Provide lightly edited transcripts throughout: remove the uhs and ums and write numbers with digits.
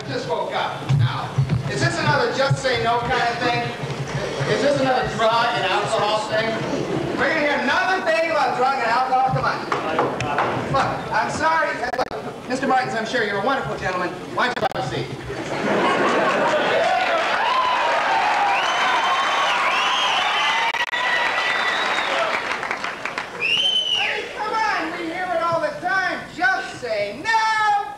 just woke up. Now, is this another just say no kind of thing? Is this another drug and alcohol thing? We're going to hear another thing about drug and alcohol? Come on. Look, I'm sorry. Look, Mr. Martins, I'm sure you're a wonderful gentleman. Why don't you have a seat? Hey, come on. We hear it all the time. Just say no.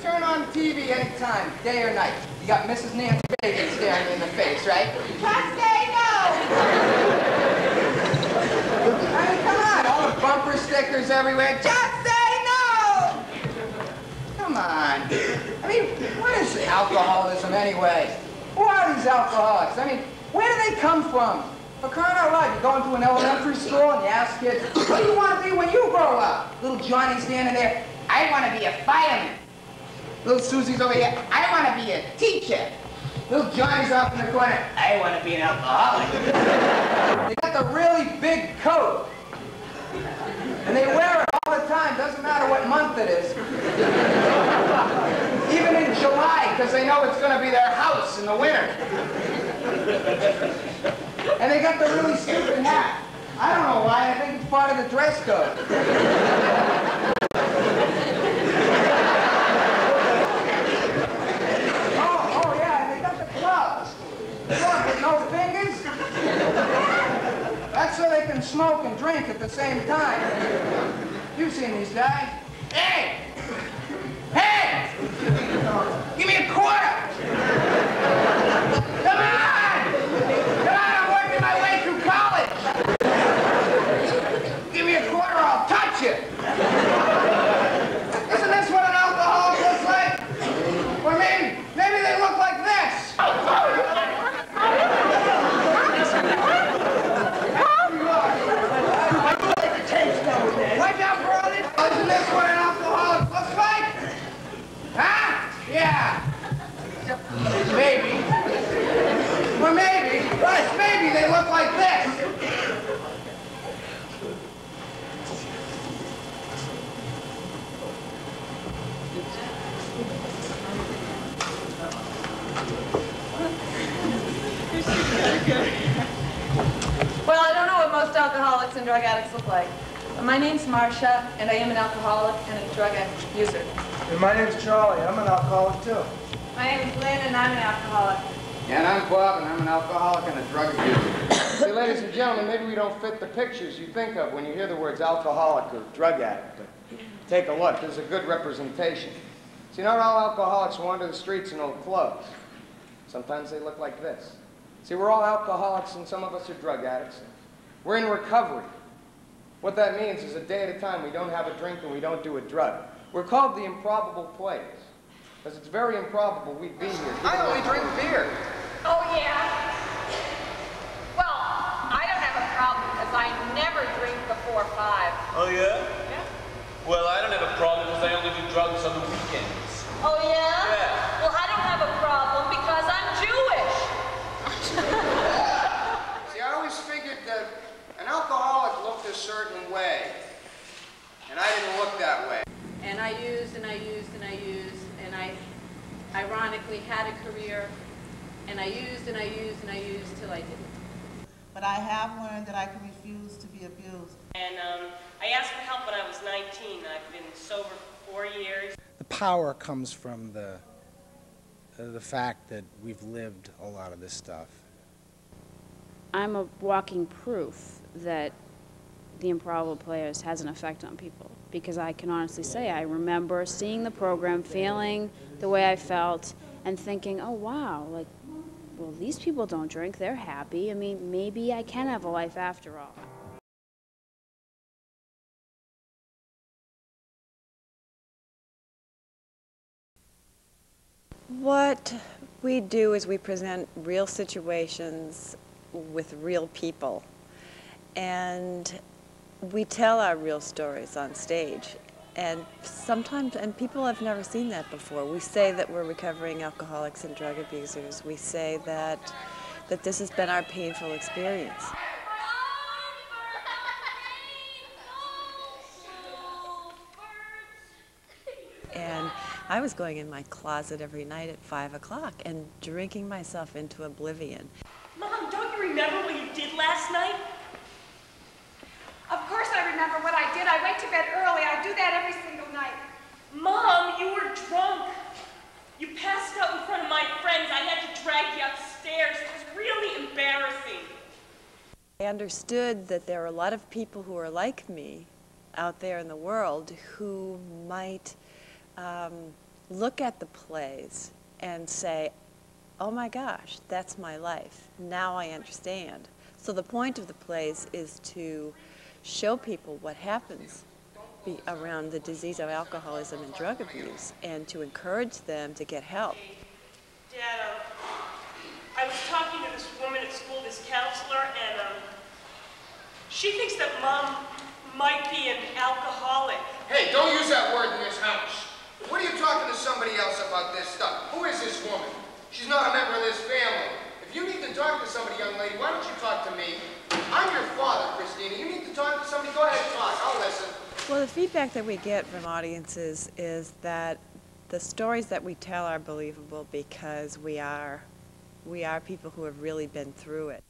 Turn on TV anytime, day or night. You got Mrs. Nancy Reagan staring you in the face, right? Just say no! I mean, come on, all the bumper stickers everywhere. Just say no! Come on. I mean, what is alcoholism anyway? Who are these alcoholics? I mean, where do they come from? For crying out loud, you go into an elementary school and you ask kids, what do you want to be when you grow up? Little Johnny's standing there, I want to be a fireman. Little Susie's over here, I want to be a teacher. Little Johnny's off in the corner, I want to be an alcoholic. They got the really big coat. And they wear it all the time, doesn't matter what month it is. Even in July, because they know it's going to be their house in the winter. And they got the really stupid hat. I don't know why, I think it's part of the dress code. With no fingers? That's so they can smoke and drink at the same time. You've seen these guys. Hey! Hey! Give me a quarter! Come on! Come on, I'm working my way through college! Give me a quarter, I'll touch you! Isn't this what an alcoholic looks like? Or maybe they look like this. Watch out for all this. Isn't this what an alcoholic looks like? Huh? Yeah. Maybe. Or maybe, right, maybe they look like this. Well, I don't know what most alcoholics and drug addicts look like. My name's Marcia, and I am an alcoholic and a drug user. And my name's Charlie. I'm an alcoholic, too. My name's Lynn, and I'm an alcoholic. And I'm Bob, and I'm an alcoholic and a drug abuser. See, ladies and gentlemen, maybe we don't fit the pictures you think of when you hear the words alcoholic or drug addict. But take a look. There's a good representation. See, not all alcoholics wander the streets in old clothes. Sometimes they look like this. See, we're all alcoholics, and some of us are drug addicts. We're in recovery. What that means is a day at a time, we don't have a drink and we don't do a drug. We're called the Improbable Players, because it's very improbable we'd be here. I only drink beer. Oh, yeah? Well, I don't have a problem because I never drink before 5. Oh, yeah? Yeah. Well, I don't have a problem because I only do drugs on the weekends. Oh, yeah? Yeah. Well, I don't have a problem because I'm Jewish. See, I always figured that an alcoholic looked a certain way, and I didn't look that way. And I used, and I used, and I used, and I ironically had a career, and I used, and I used, and I used till I didn't. But I have learned that I can refuse to be abused. And I asked for help when I was 19. I've been sober for 4 years. The power comes from the fact that we've lived a lot of this stuff. I'm a walking proof that the Improbable Players has an effect on people, because I can honestly say I remember seeing the program, feeling the way I felt, and thinking, oh wow, like, well, these people don't drink, they're happy. I mean, maybe I can have a life after all. What we do is we present real situations with real people, and we tell our real stories on stage. And sometimes, and people have never seen that before. We say that we're recovering alcoholics and drug abusers. We say that this has been our painful experience. And I was going in my closet every night at 5 o'clock and drinking myself into oblivion. Mom, don't you remember what you did last night? Of course I remember what I did. I went to bed early. I do that every single night. Mom, you were drunk. You passed out in front of my friends. I had to drag you upstairs. It was really embarrassing. I understood that there are a lot of people who are like me out there in the world who might look at the plays and say, oh my gosh, that's my life. Now I understand. So the point of the plays is to show people what happens around the disease of alcoholism and drug abuse and to encourage them to get help. Dad, I was talking to this woman at school, this counselor, and she thinks that Mom might be an alcoholic. Hey, don't use that word in this house. What are you talking to somebody else about this stuff? Who is this woman? She's not a member of this family. If you need to talk to somebody, young lady, why don't you talk to me? I'm your father, Christina. You need to talk to somebody, go ahead and talk. I'll listen. Well, the feedback that we get from audiences is that the stories that we tell are believable because we are people who have really been through it.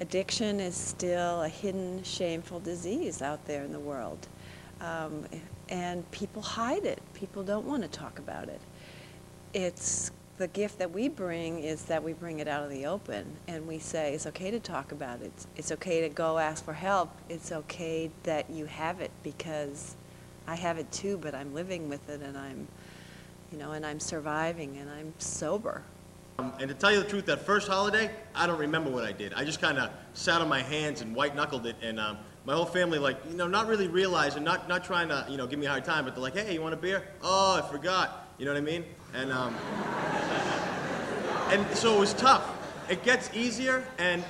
Addiction is still a hidden, shameful disease out there in the world. And people hide it. People don't want to talk about it. It's the gift that we bring is that we bring it out of the open and we say it's okay to talk about it. It's okay to go ask for help. It's okay that you have it because I have it too, but I'm living with it and I'm surviving and I'm sober. And to tell you the truth, that first holiday, I don't remember what I did. I just kind of sat on my hands and white-knuckled it, and my whole family, like, not really realizing, not trying to, give me a hard time, but they're like, hey, you want a beer? Oh, I forgot. You know what I mean? And so it was tough. It gets easier, and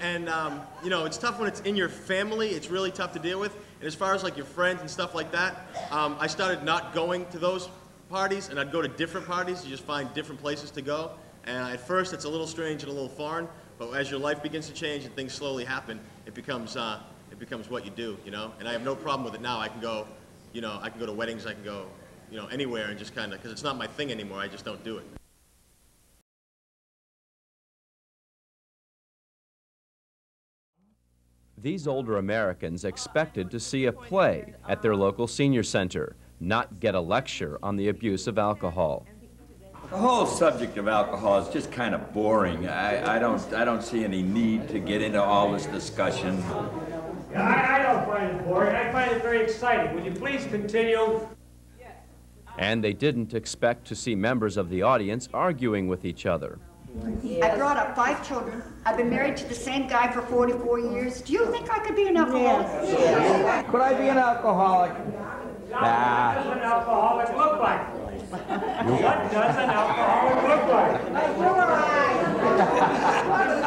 it's tough when it's in your family. It's really tough to deal with. And as far as like your friends and stuff like that, I started not going to those parties, and I'd go to different parties. You just find different places to go. And at first, it's a little strange and a little foreign, but as your life begins to change and things slowly happen, it becomes what you do, And I have no problem with it now. I can go, I can go to weddings, I can go, anywhere and just kind of, because it's not my thing anymore. I just don't do it. These older Americans expected to see a play at their local senior center, not get a lecture on the abuse of alcohol. The whole subject of alcohol is just kind of boring. I don't see any need to get into all this discussion. I don't find it boring. I find it very exciting. Would you please continue? And they didn't expect to see members of the audience arguing with each other. I brought up 5 children. I've been married to the same guy for 44 years. Do you think I could be an alcoholic? Yeah. Could I be an alcoholic? Nah. What does an alcoholic look like? What does an alcoholic look like?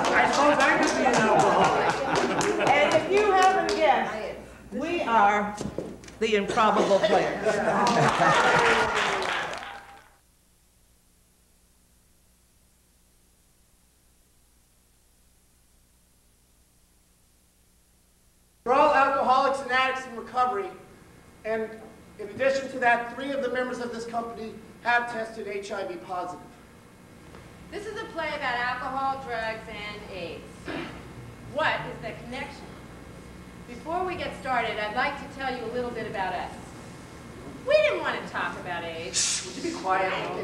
I suppose I could be an alcoholic. And if you haven't guessed, we are the Improbable Players. We're all alcoholics and addicts in recovery, and in addition to that, 3 of the members of this company have tested HIV positive. This is a play about alcohol, drugs, and AIDS. What is the connection? Before we get started, I'd like to tell you a little bit about us. We didn't want to talk about AIDS. Would you be quiet? We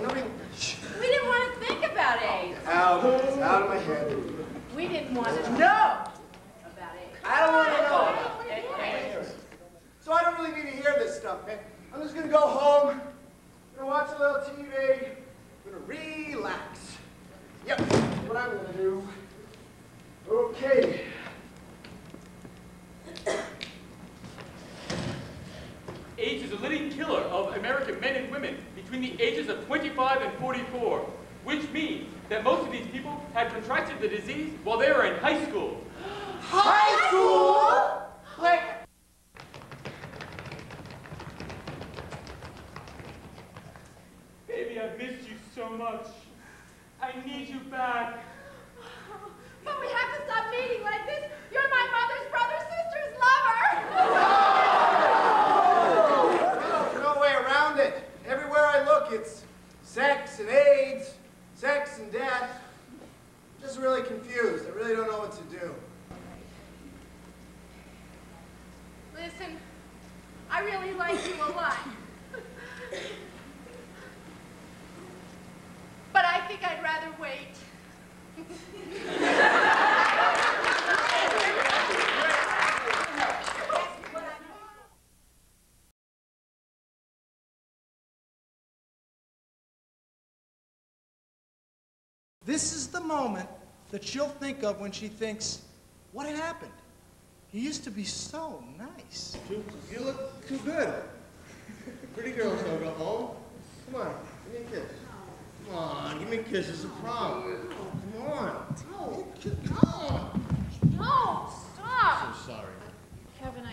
didn't want to think about AIDS. Out of my head. We didn't want to know about AIDS. I don't want to know. So I don't really need to hear this stuff, man. I'm just going to go home, going to watch a little TV, going to relax. Yep, that's what I'm going to do. Okay. AIDS is a leading killer of American men and women between the ages of 25 and 44, which means that most of these people had contracted the disease while they were in high school. High school? Like... Baby, I've missed you so much. I need you back. But we have to stop meeting like this. You're my mother's brother's sister's lover. No way around it. Everywhere I look, it's This is the moment that she'll think of when she thinks, what happened? He used to be so nice. You look too good. Pretty girls don't go home. Come on, give me a kiss. Come on, give me a kiss. It's a prom. Come on. No. Come on. No, stop. I'm so sorry. Kevin,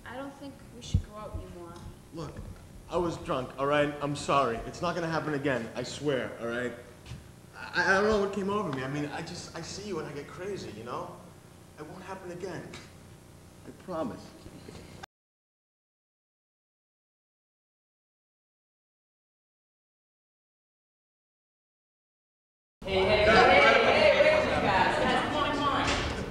I don't think we should go out anymore. Look, I was drunk, all right? I'm sorry. It's not gonna happen again. I swear, all right? I don't know what came over me. I mean, I see you and I get crazy, you know? It won't happen again. I promise. Hey, wait you guys. Come on.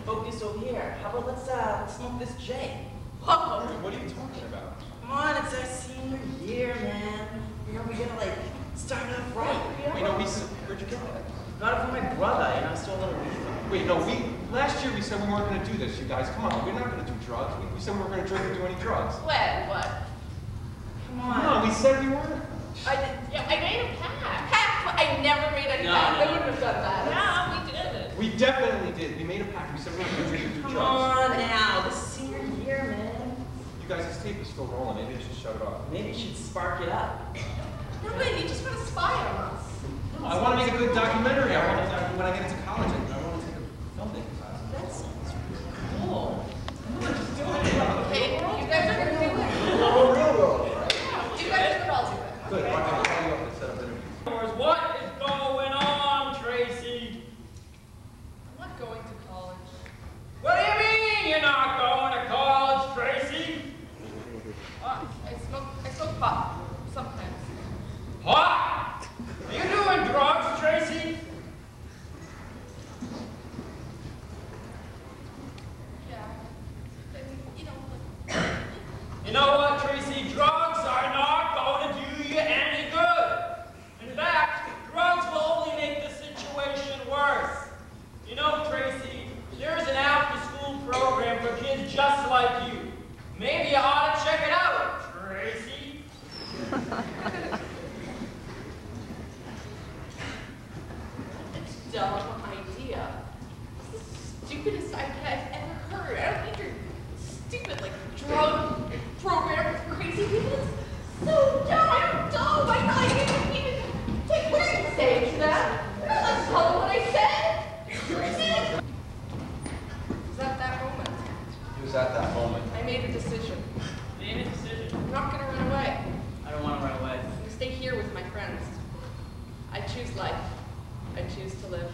Focus over here. How about let's smoke this J? What are you talking about? Come on, it's our senior year, man. You know, we gotta like start off right. Wait, no, where'd you get that? Got it from my brother, you know, I stole a little weed. Wait, no, last year we said we weren't gonna do this, you guys. Come on, we're not gonna do drugs. We said we weren't gonna drink or do any drugs. When? What? Come on. No, we said we weren't. I made a pact. I never made a pact. I wouldn't have done that. No, we did it. We definitely did. We made a pact. We said we weren't gonna drink or do drugs. Come on now, this is senior year, man. You guys, this tape is still rolling. Maybe I should shut it off. Maybe you should spark it up. No, wait, you just want to spy on us. I want to make a good documentary. When I get into college, I want to take a filmmaking class. That sounds cool. Come on, just do it. Okay, you guys are going to do it. Oh, real. Yeah, you guys are all do it. Good. I'll call you up and set up interviews. What is going on, Tracy? I'm not going to college. What do you mean you're not going to college, Tracy? I smoke pot sometimes. What? Are you doing drugs, Tracy? Yeah. And, you know, You know what, Tracy? Drugs are not going to do you any good. In fact, drugs will only make the situation worse. You know, Tracy, there's an after-school program for kids just like you. Maybe you ought to check it out, Tracy. dumb idea. It's the stupidest idea I've ever heard. I don't think you're stupid, like drug program for crazy people. It's so dumb. I'm dumb. I can't even take what are you saying to that? You're not allowed to tell them what I said. Was at that moment. It was at that moment. I made a decision. Made a decision. I'm not gonna run away. I don't want to run away. I'm gonna stay here with my friends. I choose life. I choose to live.